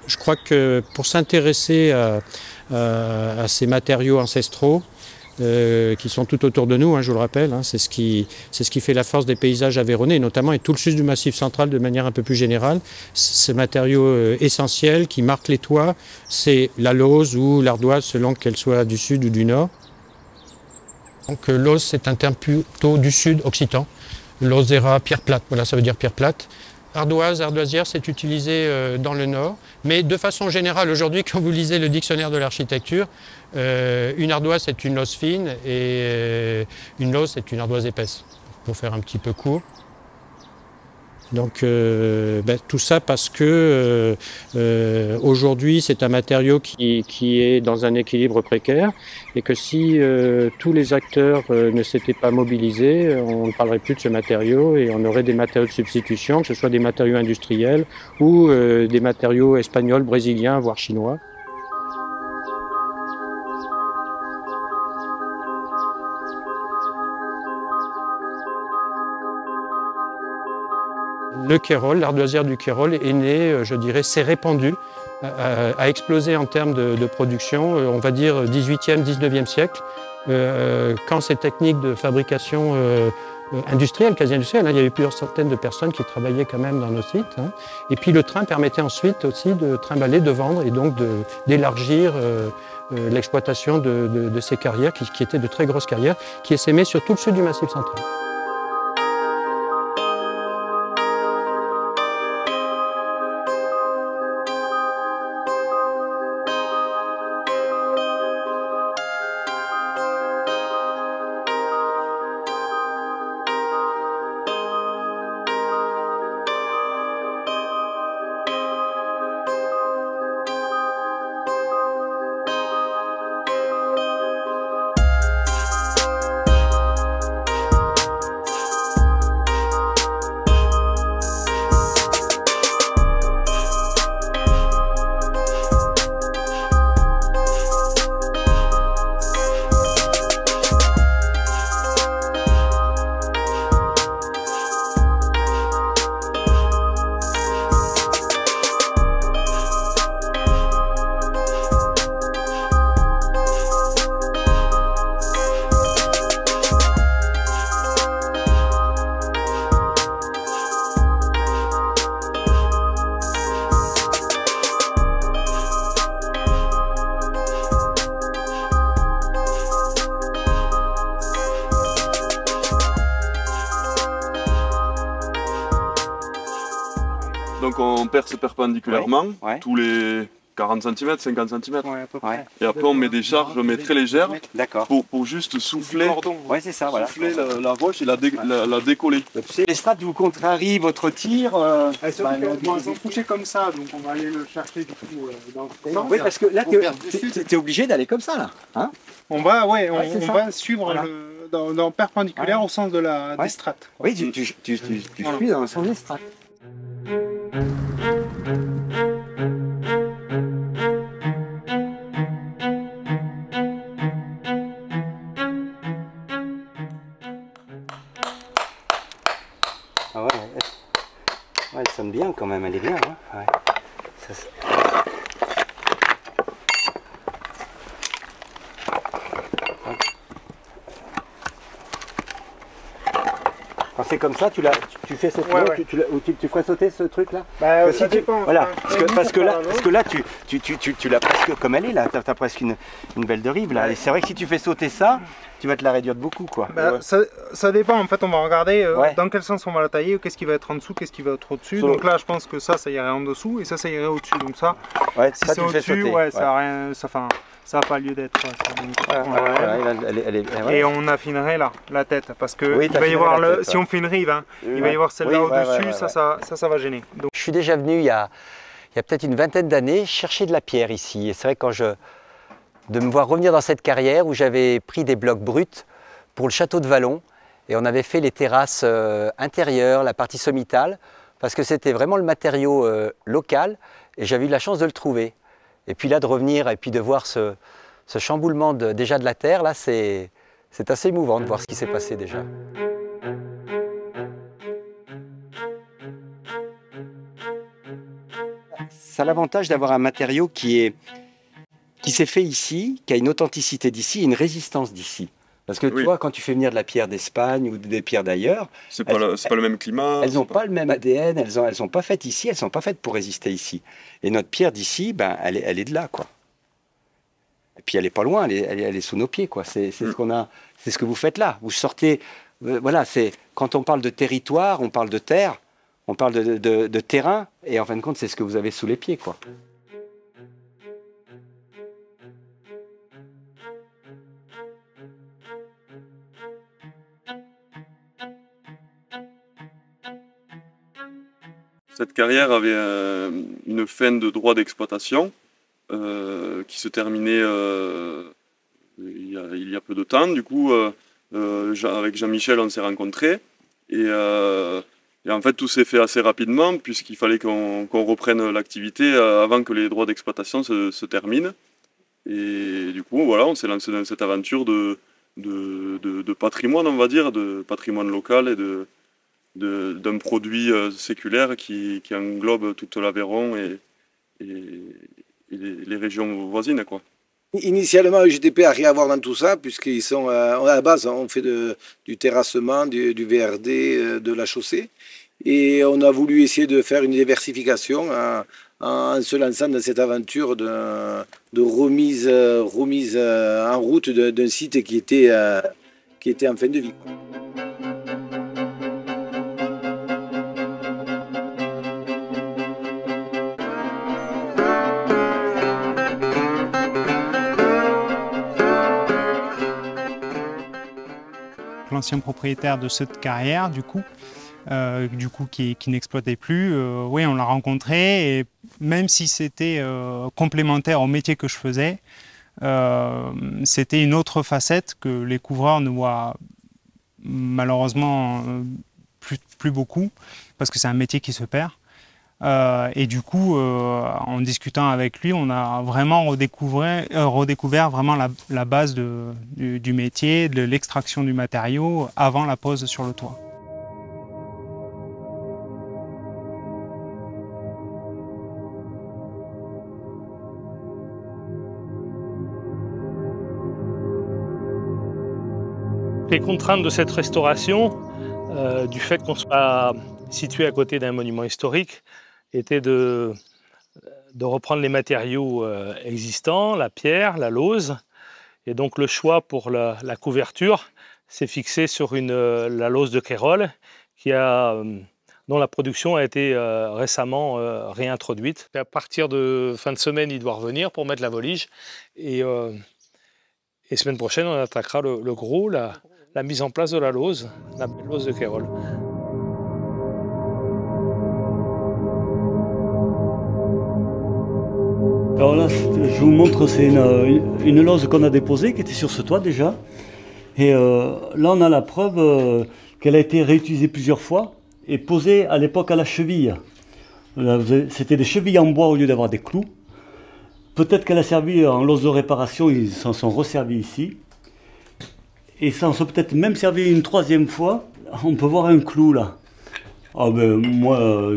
Je crois que pour s'intéresser à ces matériaux ancestraux, qui sont tout autour de nous, hein, je vous le rappelle, hein, c'est ce qui fait la force des paysages aveyronnais, notamment et tout le sud du Massif central de manière un peu plus générale. Ces matériaux essentiels qui marquent les toits, c'est la lauze ou l'ardoise selon qu'elle soit du sud ou du nord. Donc lauze, c'est un terme plutôt du sud occitan. Lozera, pierre plate, voilà, ça veut dire pierre plate. Ardoise, ardoisière, c'est utilisé dans le nord, mais de façon générale, aujourd'hui, quand vous lisez le dictionnaire de l'architecture, une ardoise, c'est une lauze fine et une lauze, c'est une ardoise épaisse, pour faire un petit peu court. Donc tout ça parce que aujourd'hui c'est un matériau qui est dans un équilibre précaire et que si tous les acteurs ne s'étaient pas mobilisés, on ne parlerait plus de ce matériau et on aurait des matériaux de substitution, que ce soit des matériaux industriels ou des matériaux espagnols, brésiliens, voire chinois. Le Kérol, l'ardoisière du Kérol est née, je dirais, s'est répandue, a explosé en termes de production, on va dire 18e, 19e siècle, quand ces techniques de fabrication industrielle, quasi industrielle, hein, il y avait plusieurs centaines de personnes qui travaillaient quand même dans nos sites. Hein, et puis le train permettait ensuite aussi de trimballer, de vendre et donc d'élargir l'exploitation de ces carrières, qui étaient de très grosses carrières, qui essaimaient sur tout le sud du Massif central. Donc on perce perpendiculairement, ouais. Tous les 40 cm, 50 cm. Ouais, à peu près. Et après on met des charges, mais très légères, pour juste souffler, c'est ça, voilà. souffler la roche et la décoller. Les strates vous contrarient votre tir. Elles sont couchées comme ça, donc on va aller le chercher du coup dans le sens. Oui, parce que là, tu es obligé d'aller comme ça, là. Hein, on va suivre dans perpendiculaire au sens de des strates. Oui, tu suis dans le sens des strates. Ah ouais, elle sonne bien quand même, elle est bien. Hein, ouais. Quand c'est comme ça, tu fais cette tu ferais sauter ce truc là. Bah, ça dépend. Voilà, parce que là, tu l'as presque comme elle est là. T'as presque une belle de rive là. Et c'est vrai que si tu fais sauter ça, tu vas te la réduire de beaucoup quoi. Bah, ça dépend. En fait, on va regarder dans quel sens on va la tailler, qu'est-ce qui va être en dessous, qu'est-ce qui va être au-dessus. Donc là, je pense que ça irait en dessous et ça irait au-dessus. Donc ça, si c'est au-dessus, ça a rien, ça n'a pas lieu d'être. Et on affinerait là la tête parce que il va y avoir si on fait une rive, hein, il va y avoir celle-là au-dessus, ça va gêner. Donc, je suis déjà venu il y a peut-être une vingtaine d'années chercher de la pierre ici. Et c'est vrai de me voir revenir dans cette carrière où j'avais pris des blocs bruts pour le château de Vallon et on avait fait les terrasses intérieures, la partie sommitale, parce que c'était vraiment le matériau local et j'avais eu la chance de le trouver. Et puis là de revenir et puis de voir ce chamboulement déjà de la terre, là c'est assez émouvant de voir ce qui s'est passé déjà. ça a l'avantage d'avoir un matériau qui s'est fait ici, qui a une authenticité d'ici, une résistance d'ici. Parce que tu vois, quand tu fais venir de la pierre d'Espagne ou des pierres d'ailleurs, c'est pas le même climat. Elles n'ont pas le même ADN, elles sont pas faites ici, elles sont pas faites pour résister ici. Et notre pierre d'ici, ben, elle est de là, quoi. Et puis elle est pas loin, elle est sous nos pieds, quoi. C'est ce qu'on a, c'est ce que vous faites là. Vous sortez, voilà, c'est quand on parle de territoire, on parle de terre, on parle de terrain, et en fin de compte, c'est ce que vous avez sous les pieds, quoi. Cette carrière avait une fin de droit d'exploitation qui se terminait il y a peu de temps. Du coup, avec Jean-Michel, on s'est rencontrés. Et en fait, tout s'est fait assez rapidement puisqu'il fallait qu'on reprenne l'activité avant que les droits d'exploitation se terminent. Et du coup, voilà, on s'est lancé dans cette aventure de patrimoine, on va dire, de patrimoine local et d'un produit séculaire qui englobe toute l'Aveyron et les régions voisines, quoi. Initialement, UGTP n'a rien à voir dans tout ça, puisqu'ils sont à la base, on fait du terrassement, du VRD, de la chaussée. Et on a voulu essayer de faire une diversification en se lançant dans cette aventure de remise en route d'un site qui était en fin de vie. L'ancien propriétaire de cette carrière, du coup qui n'exploitait plus, oui, on l'a rencontré, et même si c'était complémentaire au métier que je faisais, c'était une autre facette que les couvreurs ne voient malheureusement plus beaucoup, parce que c'est un métier qui se perd. Et du coup, en discutant avec lui, on a vraiment redécouvert vraiment la base du métier, de l'extraction du matériau avant la pose sur le toit. Les contraintes de cette restauration, du fait qu'on soit situé à côté d'un monument historique, était de reprendre les matériaux existants, la pierre, la lauze, et donc le choix pour la couverture s'est fixé sur la lauze de Quérol, dont la production a été récemment réintroduite. Et à partir de fin de semaine, il doit revenir pour mettre la volige, et semaine prochaine, on attaquera le gros, la mise en place de la lauze de Quérol. Alors là, je vous montre, c'est une lauze qu'on a déposée, qui était sur ce toit déjà. Et là, on a la preuve qu'elle a été réutilisée plusieurs fois et posée à l'époque à la cheville. C'était des chevilles en bois au lieu d'avoir des clous. Peut-être qu'elle a servi en lauze de réparation, ils s'en sont resservis ici. Et ça en sont peut-être même servi une troisième fois. On peut voir un clou là. Ah ben moi...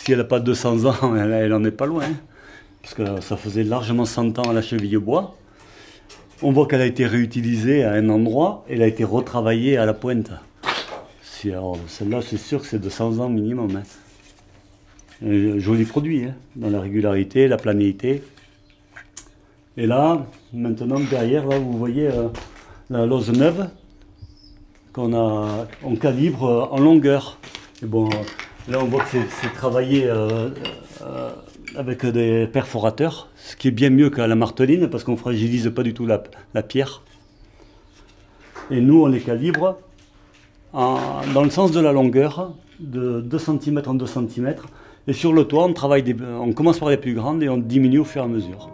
si elle n'a pas 200 ans, elle n'en est pas loin, hein, parce que ça faisait largement 100 ans à la cheville bois. On voit qu'elle a été réutilisée à un endroit, et elle a été retravaillée à la pointe. Celle-là, c'est sûr que c'est 200 ans minimum. Hein. Un joli produit, hein, dans la régularité, la planéité. Et là, maintenant, derrière, là, vous voyez la lauze neuve qu'on calibre en longueur. Et bon, là, on voit que c'est travaillé avec des perforateurs, ce qui est bien mieux qu'à la marteline, parce qu'on ne fragilise pas du tout la pierre. Et nous, on les calibre dans le sens de la longueur, de 2 cm en 2 cm. Et sur le toit, on commence par les plus grandes et on diminue au fur et à mesure.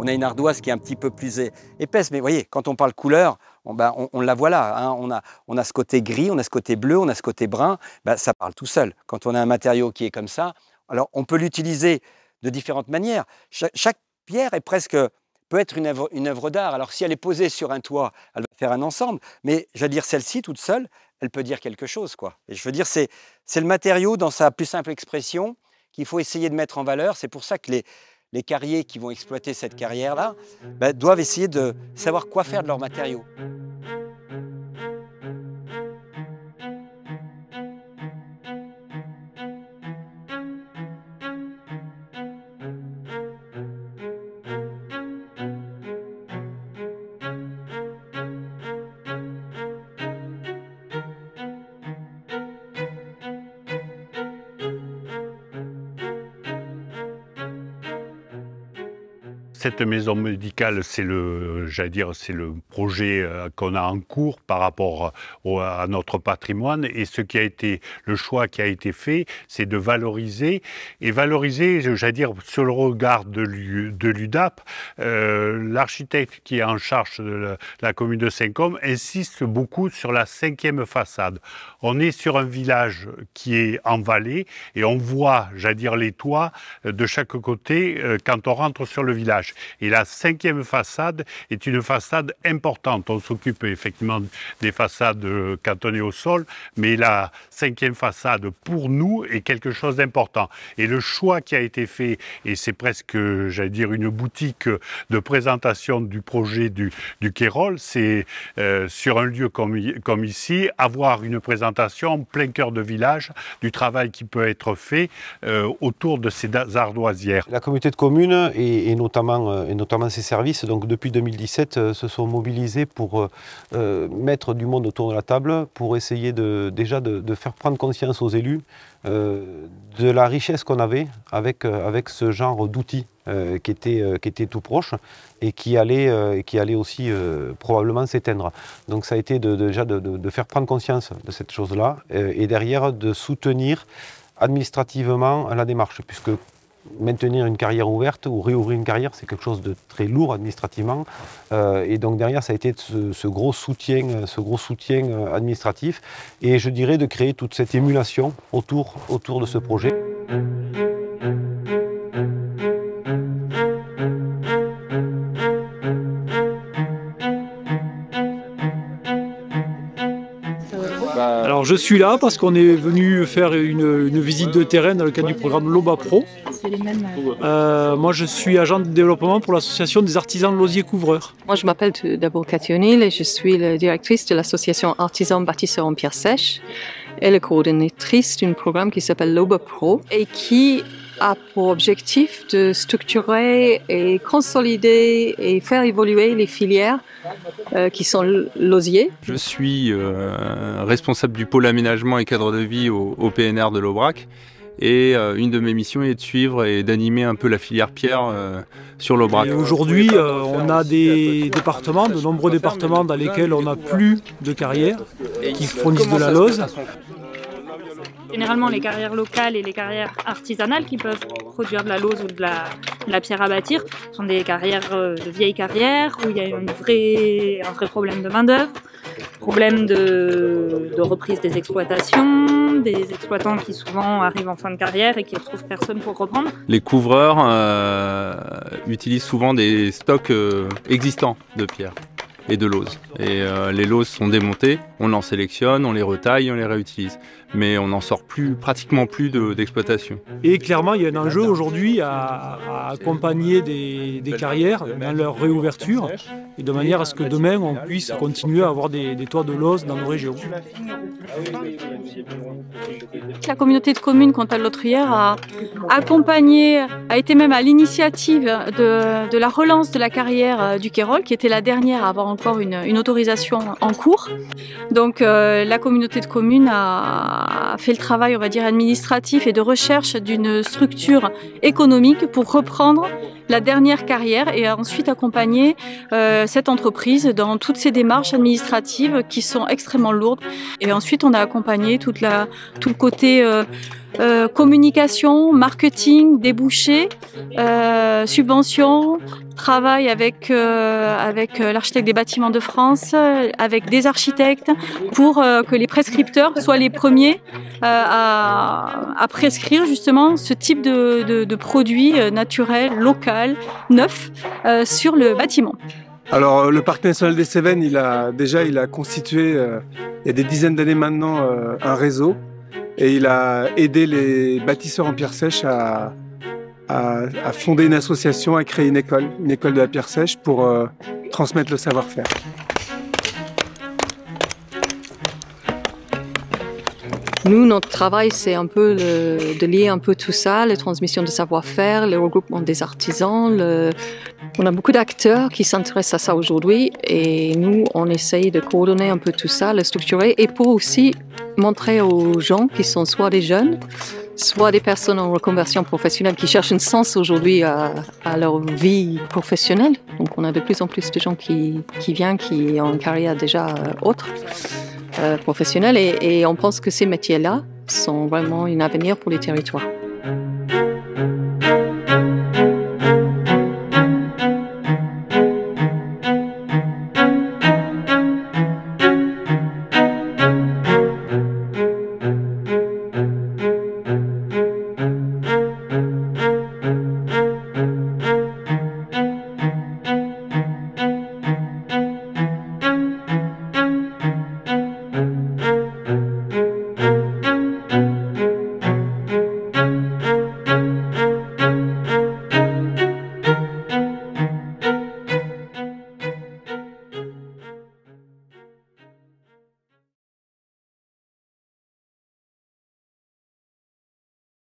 On a une ardoise qui est un petit peu plus épaisse, mais vous voyez, quand on parle couleur, on la voit là. Hein. On a ce côté gris, on a ce côté bleu, on a ce côté brun, ça parle tout seul. Quand on a un matériau qui est comme ça, alors on peut l'utiliser de différentes manières. Chaque pierre est peut être une œuvre d'art. Alors si elle est posée sur un toit, elle va faire un ensemble, mais je veux dire, celle-ci toute seule, elle peut dire quelque chose, quoi. Et je veux dire, c'est le matériau dans sa plus simple expression qu'il faut essayer de mettre en valeur. C'est pour ça que les carriers qui vont exploiter cette carrière-là doivent essayer de savoir quoi faire de leurs matériaux. Cette maison médicale, c'est le projet qu'on a en cours par rapport à notre patrimoine. Et le choix qui a été fait, c'est de valoriser. Et valoriser, j'allais dire, sur le regard de l'UDAP, l'architecte qui est en charge de la commune de Saint-Côme insiste beaucoup sur la 5e façade. On est sur un village qui est en vallée et on voit, j'allais dire, les toits de chaque côté quand on rentre sur le village. Et la 5e façade est une façade importante. On s'occupe effectivement des façades quand on est au sol, mais la 5e façade, pour nous, est quelque chose d'important. Et le choix qui a été fait, et c'est presque, j'allais dire, une boutique de présentation du projet du Quérol, c'est sur un lieu comme ici, avoir une présentation en plein cœur de village du travail qui peut être fait autour de ces ardoisières. La communauté de communes et notamment ses services, donc depuis 2017, se sont mobilisés pour mettre du monde autour de la table, pour essayer déjà de faire prendre conscience aux élus de la richesse qu'on avait avec ce genre d'outils qui était tout proche et qui allait aussi probablement s'éteindre. Donc ça a été déjà de faire prendre conscience de cette chose-là et derrière de soutenir administrativement la démarche, puisque maintenir une carrière ouverte ou réouvrir une carrière, c'est quelque chose de très lourd administrativement. Et donc derrière, ça a été ce gros soutien administratif. Et je dirais de créer toute cette émulation autour de ce projet. Alors je suis là parce qu'on est venu faire une visite de terrain dans le cadre du programme LOBA Pro. Moi je suis agent de développement pour l'association des artisans losiers couvreurs. Moi je m'appelle d'abord Cathy O'Neill et je suis la directrice de l'association artisans bâtisseurs en pierre sèche et la coordinatrice d'un programme qui s'appelle LOBA Pro et qui a pour objectif de structurer et consolider et faire évoluer les filières qui sont l'osier. Je suis responsable du pôle aménagement et cadre de vie au PNR de l'Aubrac et une de mes missions est de suivre et d'animer un peu la filière pierre sur l'Aubrac. Aujourd'hui, on a des départements, de nombreux départements dans lesquels on n'a plus de carrières qui fournissent de la lose. Généralement, les carrières locales et les carrières artisanales qui peuvent produire de la lose ou de la pierre à bâtir sont des carrières de vieilles carrières où il y a un vrai problème de main-d'œuvre, problème de reprise des exploitations, des exploitants qui souvent arrivent en fin de carrière et qui ne retrouvent personne pour reprendre. Les couvreurs utilisent souvent des stocks existants de pierre et de lose. Et les loses sont démontées, on en sélectionne, on les retaille, on les réutilise. Mais on n'en sort pratiquement plus d'exploitation. Et clairement, il y a un enjeu aujourd'hui à accompagner des carrières dans leur réouverture et de manière à ce que demain, on puisse continuer à avoir des toits de lose dans nos régions. La communauté de communes, quant à l'autrière, a accompagné, a été même à l'initiative de la relance de la carrière du Quérol, qui était la dernière à avoir encore une autorisation en cours. Donc la communauté de communes a fait le travail, on va dire, administratif et de recherche d'une structure économique pour reprendre la dernière carrière et a ensuite accompagné cette entreprise dans toutes ces démarches administratives qui sont extrêmement lourdes. Et ensuite, on a accompagné tout le côté communication, marketing, débouchés, subventions, travail avec l'architecte des bâtiments de France, avec des architectes, pour que les prescripteurs soient les premiers à prescrire justement ce type de produit naturel, local, neuf sur le bâtiment. Alors le Parc national des Cévennes, il a constitué il y a des dizaines d'années maintenant un réseau. Et il a aidé les bâtisseurs en pierre sèche à fonder une association, à créer une école de la pierre sèche pour transmettre le savoir-faire. Nous, notre travail, c'est un peu de lier un peu tout ça, la transmission de savoir-faire, le regroupement des artisans. On a beaucoup d'acteurs qui s'intéressent à ça aujourd'hui et nous, on essaye de coordonner un peu tout ça, le structurer et pour aussi montrer aux gens qui sont soit des jeunes, soit des personnes en reconversion professionnelle qui cherchent un sens aujourd'hui à leur vie professionnelle. Donc on a de plus en plus de gens qui viennent, qui ont une carrière déjà autre, professionnelle et on pense que ces métiers-là sont vraiment un avenir pour les territoires.